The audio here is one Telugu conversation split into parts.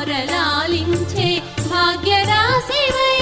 మొరలాలించే భాగ్యరాశివై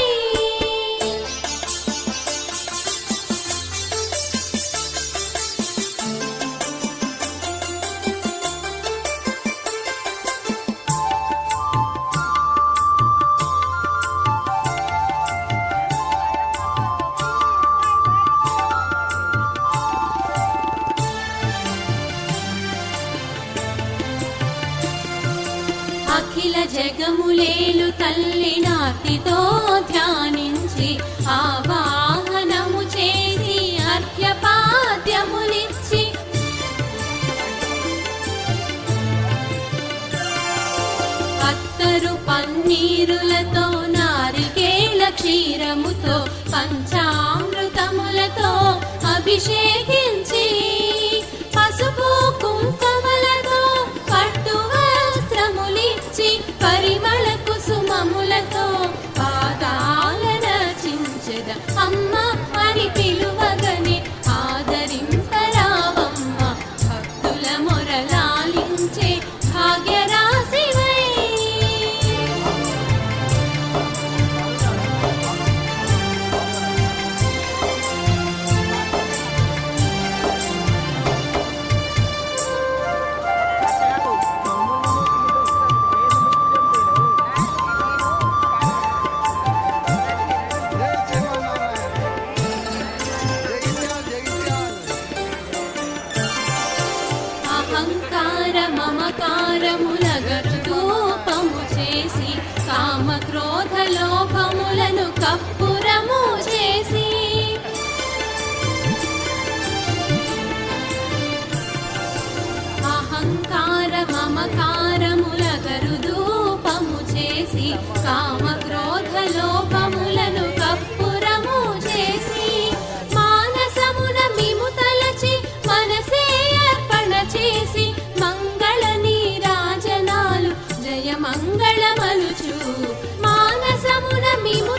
అఖిల జగములేలు తల్లి నాటితో ధ్యానించి ఆవాహనము చేసి అర్ఘ్యపాద్యములిచ్చి అత్తరు పన్నీరులతో నారికేళ క్షీరముతో పంచామృతములతో అభిషేకించి పసుపు కుంకుమలతో పట్టు వస్త్రములిచ్చి పరిమళ కుసుమములతో పాదాలనర్చించెద అమ్మ అని పిలువగనే ఆదరింపరావమ్మ భక్తుల మొరలాలించే భాగ్యరాశివై అహంకార మమకారములగరు ధూపము చేసి కామక్రోధ లోభములను కప్పురము చేసి అహంకార మమకారములగరు ధూపము చేసి కామక్రోధ లోభములను కప్పురము చేసి మానసమున మిము తలచి మనసే అర్పణ చేసి మంగళ నీరాజనాలు జయ మంగళమలుచు మానసమున మిము